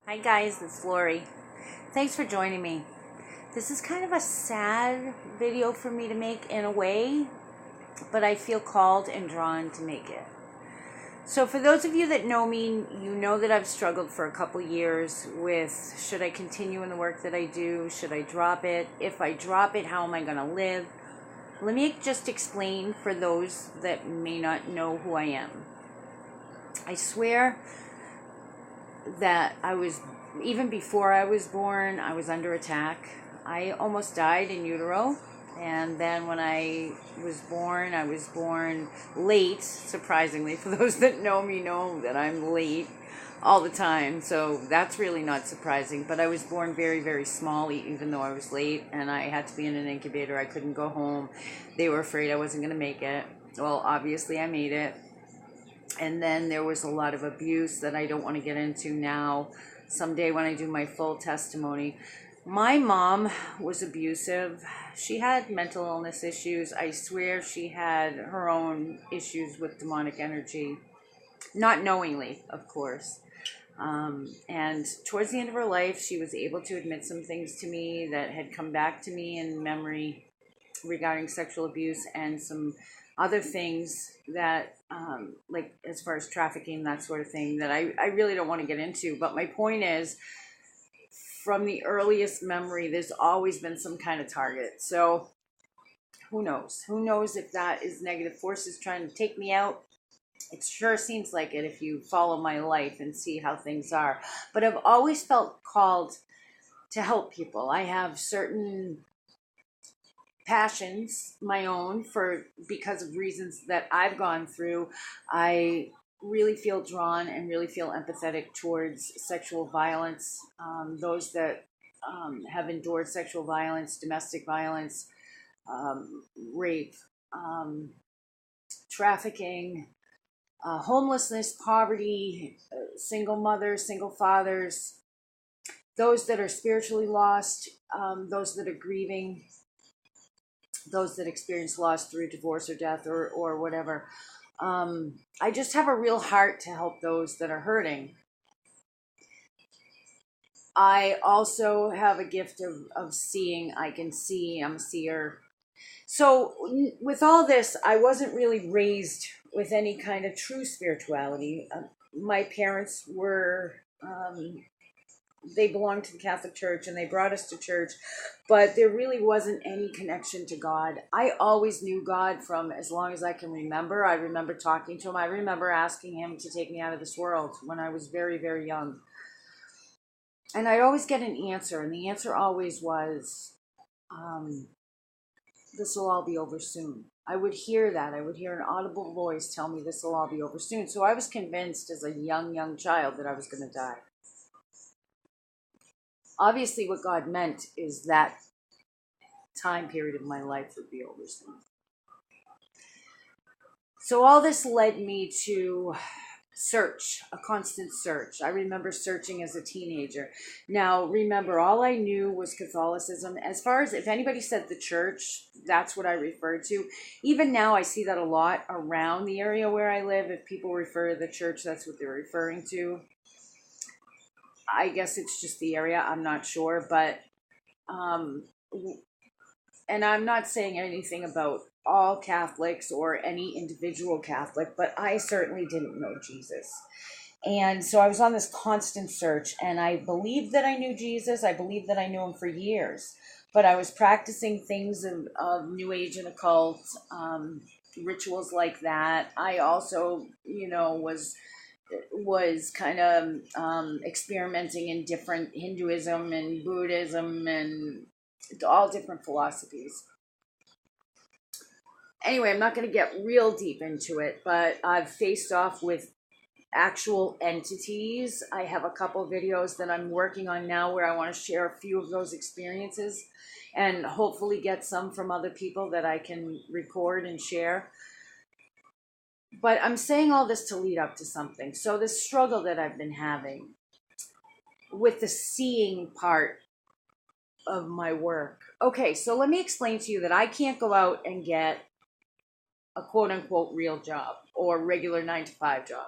Hi guys, it's Lori. Thanks for joining me. This is kind of a sad video for me to make in a way, but I feel called and drawn to make it. So for those of you that know me, you know that I've struggled for a couple years with should I continue in the work that I do? Should I drop it? If I drop it, how am I going to live? Let me just explain for those that may not know who I am. I swear that even before I was born, I was under attack. I almost died in utero. And then when I was born late, surprisingly. For those that know me know that I'm late all the time. So that's really not surprising. But I was born very, very small, even though I was late. And I had to be in an incubator. I couldn't go home. They were afraid I wasn't going to make it. Well, obviously I made it. And then there was a lot of abuse that I don't want to get into now. Someday when I do my full testimony. My mom was abusive. She had mental illness issues. I swear she had her own issues with demonic energy. Not knowingly, of course. And towards the end of her life, she was able to admit some things to me that had come back to me in memory regarding sexual abuse and some other things that like as far as trafficking, that sort of thing, that I really don't want to get into. But my point is, from the earliest memory, there's always been some kind of target. So who knows if that is negative forces trying to take me out. It sure seems like it if you follow my life and see how things are. But I've always felt called to help people. I have certain passions, my own, for because of reasons that I've gone through. I really feel drawn and really feel empathetic towards sexual violence, those that have endured sexual violence, domestic violence, rape, trafficking, homelessness, poverty, single mothers, single fathers, those that are spiritually lost, those that are grieving, those that experience loss through divorce or death or whatever. I just have a real heart to help those that are hurting. I also have a gift of seeing. I can see. I'm a seer. So with all this, I wasn't really raised with any kind of true spirituality. My parents were they belonged to the Catholic Church and they brought us to church, but there really wasn't any connection to God. I always knew God from as long as I can remember. I remember talking to him. I remember asking him to take me out of this world when I was very, very young. And I'd always get an answer, and the answer always was, this will all be over soon. I would hear that. I would hear an audible voice tell me this will all be over soon. So I was convinced as a young child that I was going to die. Obviously, what God meant is that time period of my life would be over soon. So all this led me to search, a constant search. I remember searching as a teenager. Now, remember, all I knew was Catholicism. As far as if anybody said the church, that's what I referred to. Even now, I see that a lot around the area where I live. If people refer to the church, that's what they're referring to. I guess it's just the area. I'm not sure, but and I'm not saying anything about all Catholics or any individual Catholic, but I certainly didn't know Jesus. And so I was on this constant search, and I believed that I knew Jesus. I believed that I knew him for years, but I was practicing things of New Age and occult, rituals like that. I also, was kind of experimenting in different Hinduism and Buddhism and all different philosophies. Anyway, I'm not going to get real deep into it, but I've faced off with actual entities. I have a couple videos that I'm working on now where I want to share a few of those experiences and hopefully get some from other people that I can record and share. But I'm saying all this to lead up to something. So this struggle that I've been having with the seeing part of my work. Okay, so let me explain to you that I can't go out and get a quote unquote real job or regular 9 to 5 job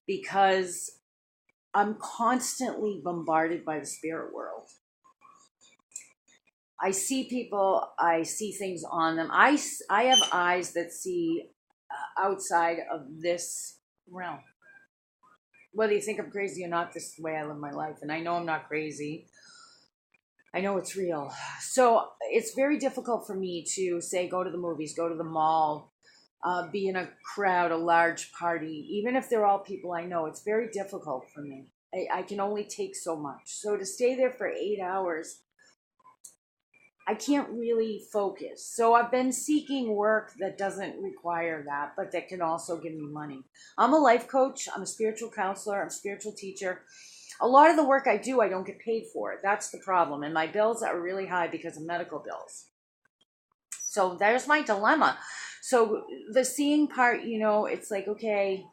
because I'm constantly bombarded by the spirit world. I see people, I see things on them. I have eyes that see outside of this realm. Whether you think I'm crazy or not, this is the way I live my life. And I know I'm not crazy. I know it's real. So it's very difficult for me to say, go to the movies, go to the mall, be in a crowd, a large party. Even if they're all people I know, it's very difficult for me. I can only take so much. So to stay there for 8 hours, I can't really focus. So I've been seeking work that doesn't require that, but that can also give me money. I'm a life coach. I'm a spiritual counselor. I'm a spiritual teacher. A lot of the work I do, I don't get paid for it. That's the problem. And my bills are really high because of medical bills. So there's my dilemma. So the seeing part, it's like, okay,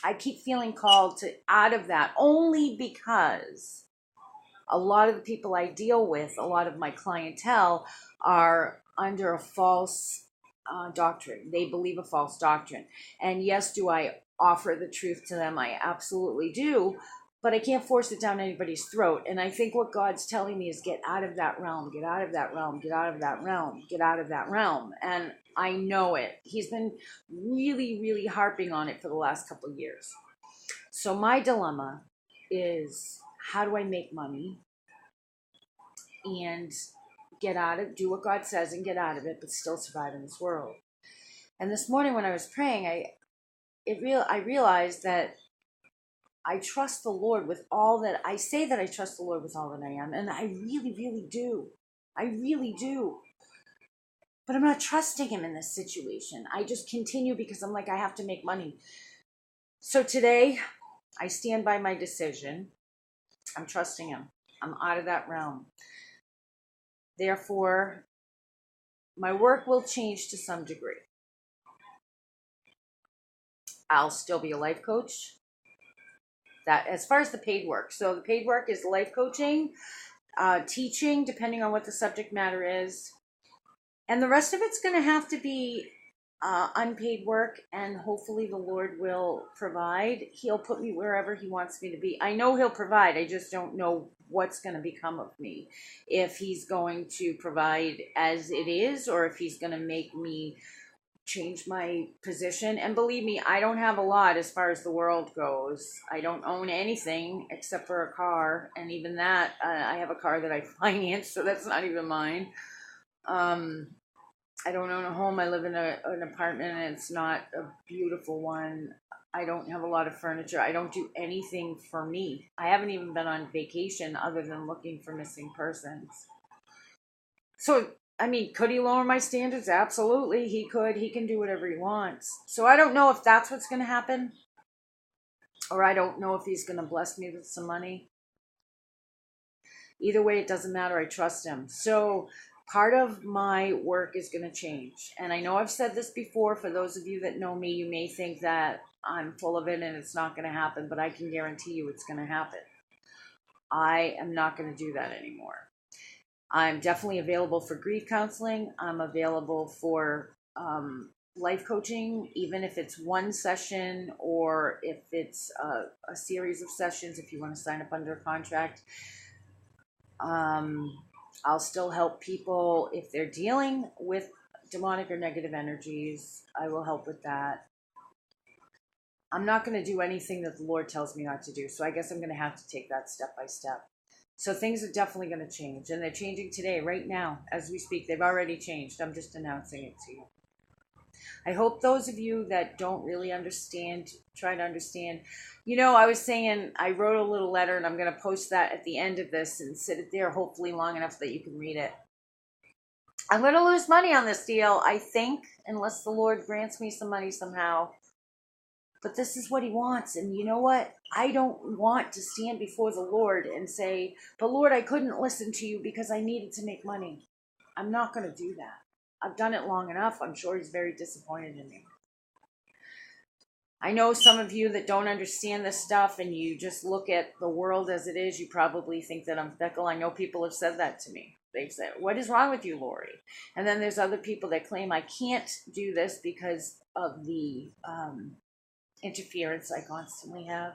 I keep feeling called to out of that only because a lot of the people I deal with, a lot of my clientele are under a false doctrine. They believe a false doctrine. And yes, do I offer the truth to them? I absolutely do. But I can't force it down anybody's throat. And I think what God's telling me is get out of that realm, get out of that realm, get out of that realm, get out of that realm. And I know it. He's been really, really harping on it for the last couple of years. So my dilemma is, how do I make money and do what God says and get out of it, but still survive in this world? And this morning when I was praying, I realized that I trust the Lord with all that I say, that I trust the Lord with all that I am. And I really, really do. I really do. But I'm not trusting him in this situation. I just continue because I'm like, I have to make money. So today I stand by my decision. I'm trusting him. I'm out of that realm. Therefore, my work will change to some degree. I'll still be a life coach. That, as far as the paid work. So the paid work is life coaching, teaching, depending on what the subject matter is. And the rest of it's going to have to be unpaid work, and hopefully the Lord will provide. He'll put me wherever he wants me to be. I know he'll provide. I just don't know what's going to become of me. If he's going to provide as it is, or if he's going to make me change my position. And believe me, I don't have a lot as far as the world goes. I don't own anything except for a car, and even that, I have a car that I finance, so that's not even mine. I don't own a home. I live in an apartment, and it's not a beautiful one. I don't have a lot of furniture. I don't do anything for me. I haven't even been on vacation other than looking for missing persons. So, I mean, could he lower my standards? Absolutely, he could. He can do whatever he wants. So I don't know if that's what's going to happen, or I don't know if he's going to bless me with some money. Either way, it doesn't matter. I trust him. So part of my work is going to change. And I know I've said this before. For those of you that know me, you may think that I'm full of it and it's not going to happen, but I can guarantee you it's going to happen. I am not going to do that anymore. I'm definitely available for grief counseling. I'm available for life coaching, even if it's one session or if it's a series of sessions, if you want to sign up under a contract. I'll still help people if they're dealing with demonic or negative energies. I will help with that. I'm not going to do anything that the Lord tells me not to do. So I guess I'm going to have to take that step by step. So things are definitely going to change. And they're changing today, right now, as we speak. They've already changed. I'm just announcing it to you. I hope those of you that don't really understand, try to understand. I was saying, I wrote a little letter, and I'm going to post that at the end of this and sit it there hopefully long enough that you can read it. I'm going to lose money on this deal, I think, unless the Lord grants me some money somehow. But this is what he wants. And you know what? I don't want to stand before the Lord and say, but Lord, I couldn't listen to you because I needed to make money. I'm not going to do that. I've done it long enough. I'm sure he's very disappointed in me. I know some of you that don't understand this stuff and you just look at the world as it is, you probably think that I'm fickle. I know people have said that to me. They've said, what is wrong with you, Lori? And then there's other people that claim I can't do this because of the interference I constantly have.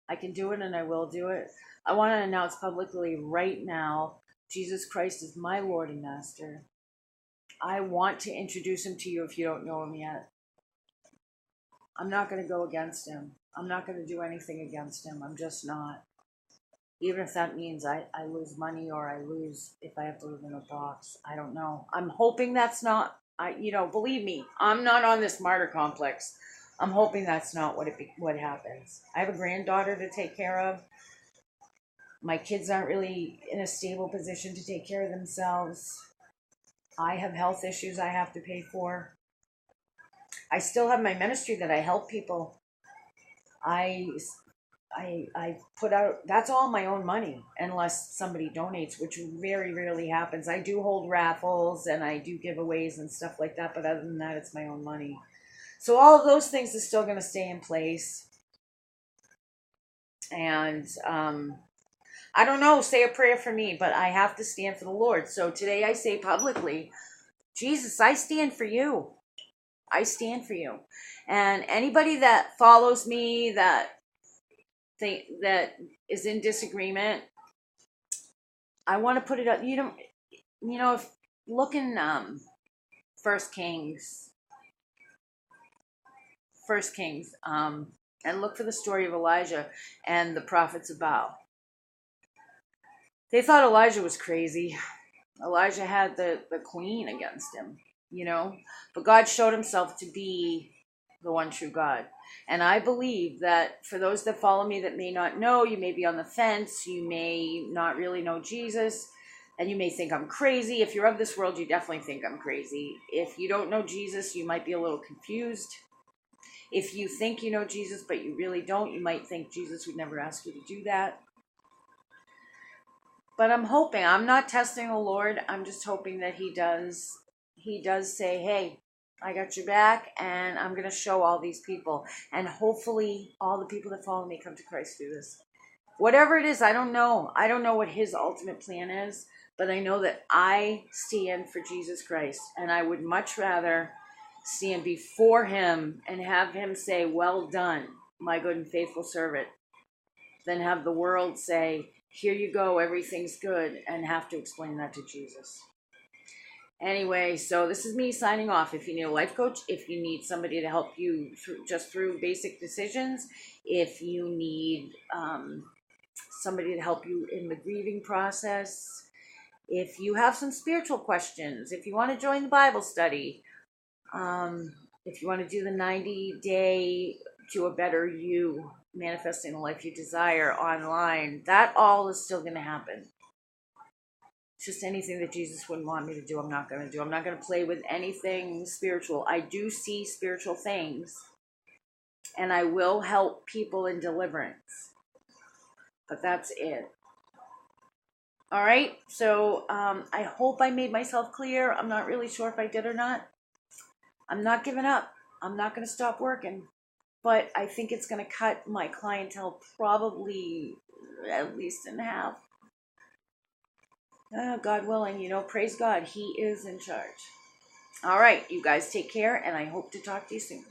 I can do it and I will do it. I want to announce publicly right now, Jesus Christ is my Lord and Master. I want to introduce him to you if you don't know him yet. I'm not going to go against him. I'm not going to do anything against him. I'm just not. Even if that means I lose money or I lose if I have to live in a box. I don't know. I'm hoping that's not, believe me, I'm not on this martyr complex. I'm hoping that's not what happens. I have a granddaughter to take care of. My kids aren't really in a stable position to take care of themselves. I have health issues I have to pay for. I still have my ministry that I help people. I put out, that's all my own money, unless somebody donates, which very rarely happens. I do hold raffles and I do giveaways and stuff like that, but other than that, it's my own money. So all of those things are still going to stay in place. And I don't know, say a prayer for me, but I have to stand for the Lord. So today I say publicly, Jesus, I stand for you. I stand for you. And anybody that follows me that is in disagreement, I want to put it up. If look in First Kings, and look for the story of Elijah and the prophets of Baal. They thought Elijah was crazy. Elijah had the queen against him, but God showed himself to be the one true God. And I believe that for those that follow me that may not know, you may be on the fence, you may not really know Jesus, and you may think I'm crazy. If you're of this world, you definitely think I'm crazy. If you don't know Jesus, you might be a little confused. If you think you know Jesus, but you really don't, you might think Jesus would never ask you to do that. But I'm hoping, I'm not testing the Lord, I'm just hoping that he does say, hey, I got your back, and I'm going to show all these people. And hopefully all the people that follow me come to Christ through this. Whatever it is, I don't know. I don't know what his ultimate plan is, but I know that I stand for Jesus Christ. And I would much rather stand before him and have him say, well done, my good and faithful servant, than have the world say, here you go, everything's good, and have to explain that to Jesus. Anyway, so this is me signing off. If you need a life coach, if you need somebody to help you through basic decisions, if you need somebody to help you in the grieving process, if you have some spiritual questions, if you want to join the Bible study, if you want to do the 90-day to a better you, manifesting the life you desire online, that all is still going to happen. It's just anything that Jesus wouldn't want me to do, I'm not going to do. I'm not going to play with anything spiritual. I do see spiritual things, and I will help people in deliverance. But that's it. All right, so I hope I made myself clear. I'm not really sure if I did or not. I'm not giving up. I'm not going to stop working. But I think it's going to cut my clientele probably at least in half. God willing, praise God. He is in charge. All right, you guys take care, and I hope to talk to you soon.